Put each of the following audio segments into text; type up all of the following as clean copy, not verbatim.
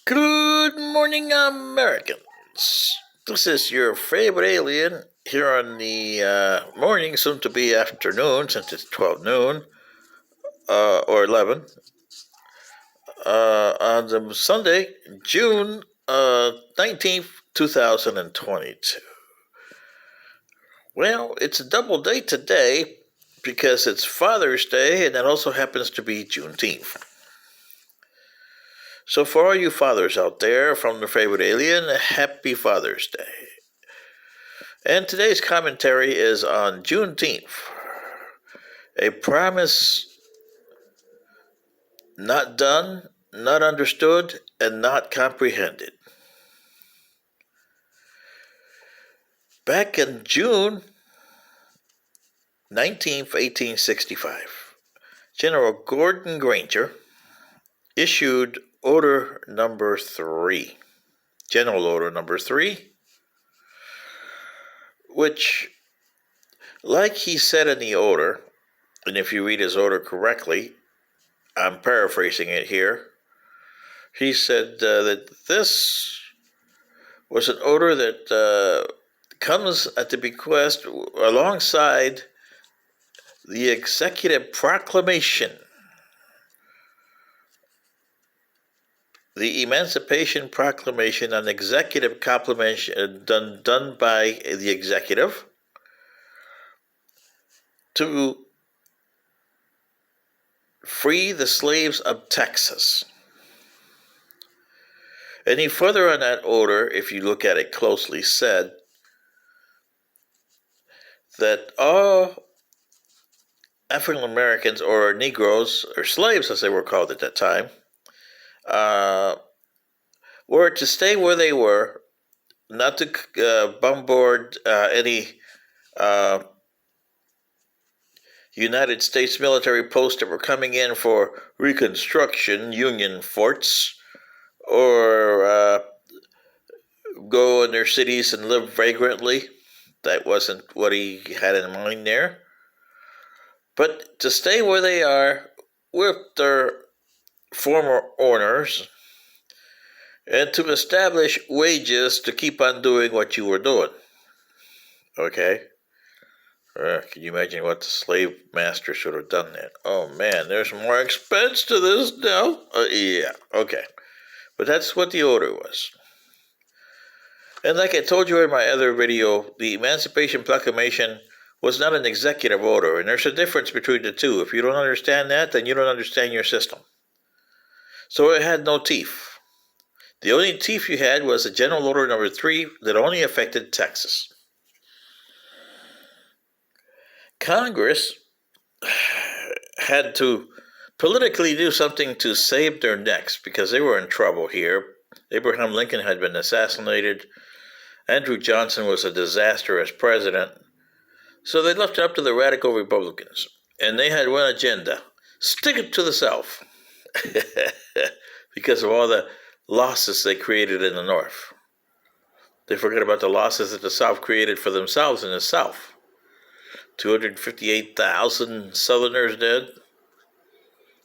Good morning, Americans. This is your favorite alien here on the morning, soon to be afternoon, since it's 12 noon or 11, on the Sunday, June 19th, 2022. Well, it's a double day today because it's Father's Day and it also happens to be Juneteenth. So, for all you fathers out there from the favorite alien, happy Father's Day. And today's commentary is on Juneteenth, a promise not done, not understood, and not comprehended. Back in June 19th, 1865, General Gordon Granger issued Order Number 3, General Order Number 3, which, like he said in the order, and if you read his order correctly, I'm paraphrasing it here, he said that this was an order that comes at the bequest alongside the executive proclamation, the Emancipation Proclamation, an executive proclamation done by the executive to free the slaves of Texas. And he further on that order, if you look at it closely, said that all African Americans, or Negroes, or slaves as they were called at that time, were to stay where they were, not to bombard any United States military posts that were coming in for Reconstruction Union forts, or go in their cities and live vagrantly. That wasn't what he had in mind there. But to stay where they are with their former owners and to establish wages to keep on doing what you were doing. Okay? Can you imagine what the slave master should have done then? Oh man, there's more expense to this now. Yeah, okay. But that's what the order was. And like I told you in my other video, the Emancipation Proclamation was not an executive order, and there's a difference between the two. If you don't understand that, then you don't understand your system. So it had no teeth. The only teeth you had was a General Order Number 3 that only affected Texas. Congress had to politically do something to save their necks because they were in trouble here. Abraham Lincoln had been assassinated. Andrew Johnson was a disaster as president. So they left it up to the radical Republicans. And they had one agenda: stick it to the South. Because of all the losses they created in the North. They forget about the losses that the South created for themselves in the South. 258,000 Southerners dead.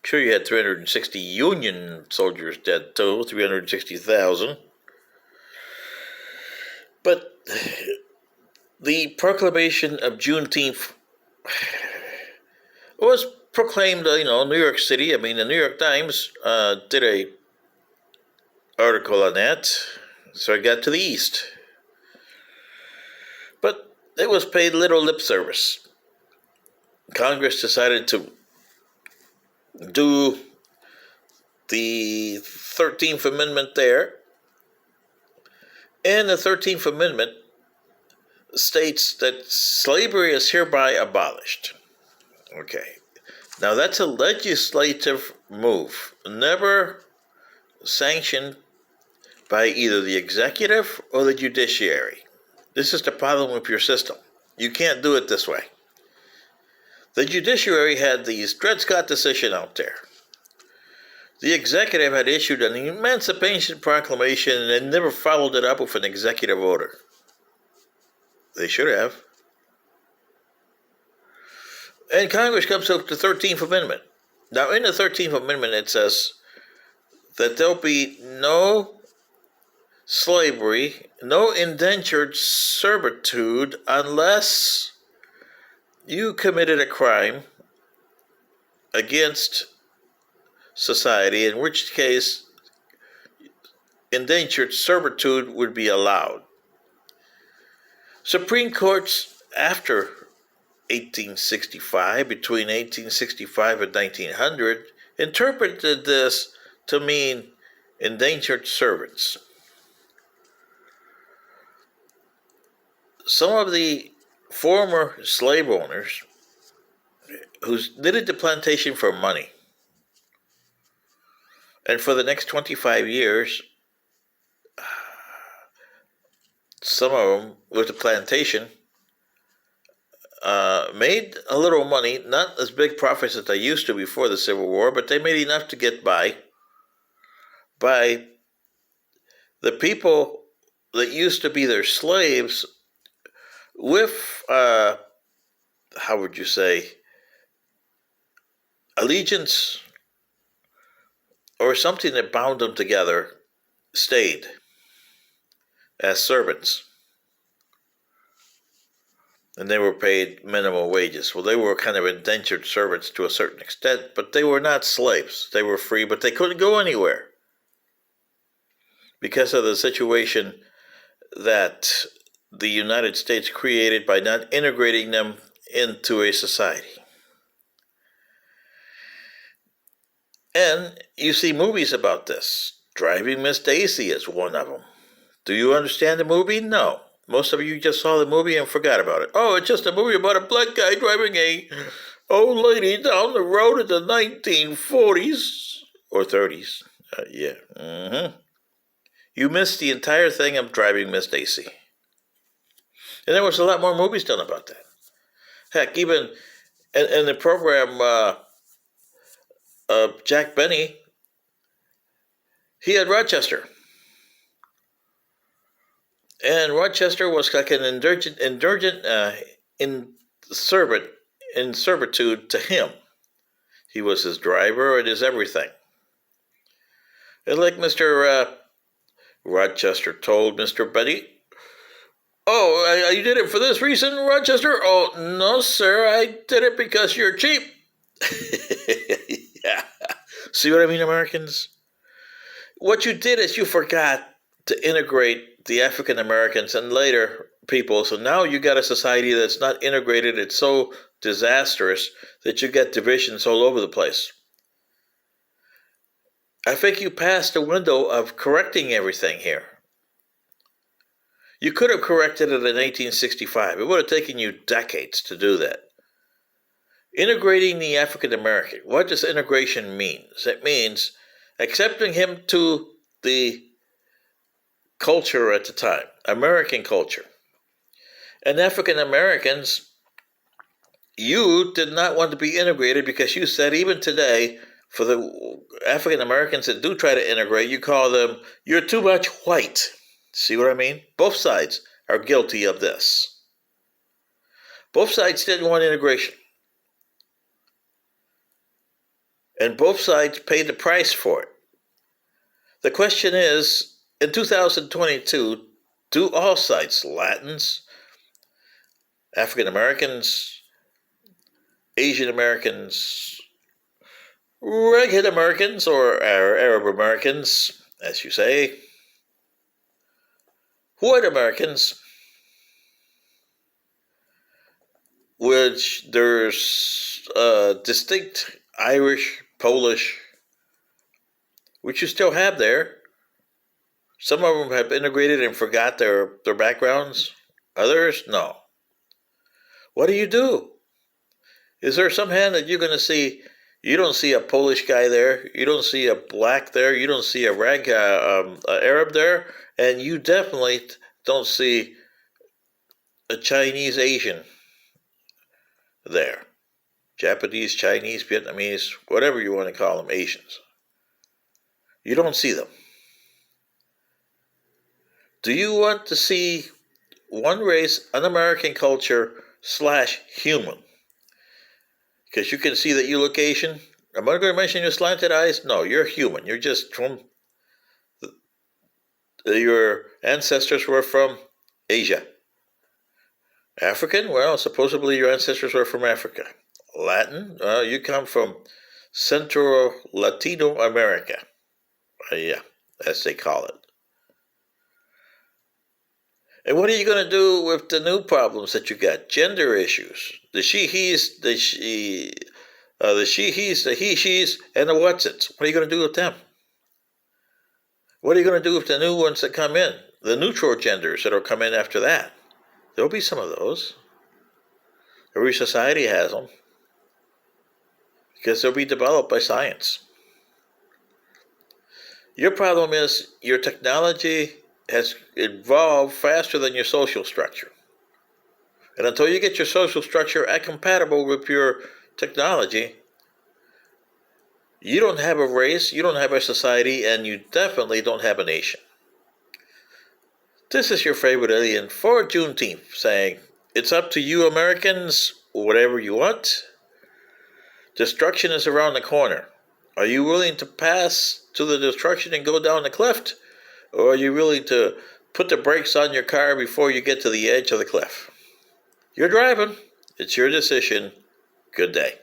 Sure, you had 360 Union soldiers dead too, 360,000. But the proclamation of Juneteenth was proclaimed, New York City. I mean, the New York Times did a article on that. So I got to the East. But it was paid little lip service. Congress decided to do the 13th Amendment there. And the 13th Amendment states that slavery is hereby abolished. Okay. Now that's a legislative move, never sanctioned by either the executive or the judiciary. This is the problem with your system. You can't do it this way. The judiciary had the Dred Scott decision out there. The executive had issued an Emancipation Proclamation and never followed it up with an executive order. They should have. And Congress comes up with the 13th Amendment. Now, in the 13th Amendment, it says that there'll be no slavery, no indentured servitude unless you committed a crime against society, in which case indentured servitude would be allowed. Supreme Courts after 1865, between 1865 and 1900, interpreted this to mean indentured servants. Some of the former slave owners who did the plantation for money, and for the next 25 years, some of them with the plantation made a little money, not as big profits as they used to before the Civil War, but they made enough to get by the people that used to be their slaves with, how would you say, allegiance or something that bound them together, stayed as servants. And they were paid minimum wages. Well, they were kind of indentured servants to a certain extent, but they were not slaves. They were free, but they couldn't go anywhere because of the situation that the United States created by not integrating them into a society. And you see movies about this. Driving Miss Daisy is one of them. Do you understand the movie? No. Most of you just saw the movie and forgot about it. Oh, it's just a movie about a black guy driving a old lady down the road in the 1940s or 30s. Yeah. Mm-hmm. You missed the entire thing of Driving Miss Daisy. And there was a lot more movies done about that. Heck, even in the program Jack Benny, he had Rochester. And Rochester was like an indigent servant in servitude to him. He was his driver and his everything. And like Mr. Rochester told Mr. Benny, "Oh, you did it for this reason, Rochester?" "Oh, no, sir, I did it because you're cheap." Yeah. See what I mean, Americans? What you did is you forgot to integrate the African Americans and later people. So now you got a society that's not integrated. It's so disastrous that you get divisions all over the place. I think you passed the window of correcting everything here. You could have corrected it in 1865. It would have taken you decades to do that. Integrating the African American. What does integration mean? It means accepting him to the culture at the time, American culture. And African Americans, you did not want to be integrated because you said even today, for the African Americans that do try to integrate, you call them, "You're too much white." See what I mean? Both sides are guilty of this. Both sides didn't want integration. And both sides paid the price for it. The question is, in 2022, do all sides, Latins, African Americans, Asian Americans, Redhead Americans, or Arab Americans, as you say, white Americans, which there's distinct Irish, Polish, which you still have there. Some of them have integrated and forgot their backgrounds. Others, no. What do you do? Is there some hand that you're going to see? You don't see a Polish guy there. You don't see a black there. You don't see a Arab there. And you definitely don't see a Chinese Asian there. Japanese, Chinese, Vietnamese, whatever you want to call them, Asians. You don't see them. Do you want to see one race, an American culture / human? Because you can see that you look Asian, Am I going to mention your slanted eyes? No, you're human. You're just from. Your ancestors were from Asia. African? Well, supposedly your ancestors were from Africa. Latin? Well, you come from Central Latino America. Yeah, as they call it. And what are you going to do with the new problems that you got? Gender issues. The she-he's, the she-he's, the he-she's, and the what's-its. What are you going to do with them? What are you going to do with the new ones that come in? The neutral genders that will come in after that. There'll be some of those. Every society has them. Because they'll be developed by science. Your problem is your technology has evolved faster than your social structure. And until you get your social structure compatible with your technology, you don't have a race, you don't have a society, and you definitely don't have a nation. This is your favorite alien for Juneteenth saying, it's up to you Americans, whatever you want. Destruction is around the corner. Are you willing to pass to the destruction and go down the cliff? Or are you willing to put the brakes on your car before you get to the edge of the cliff? You're driving. It's your decision. Good day.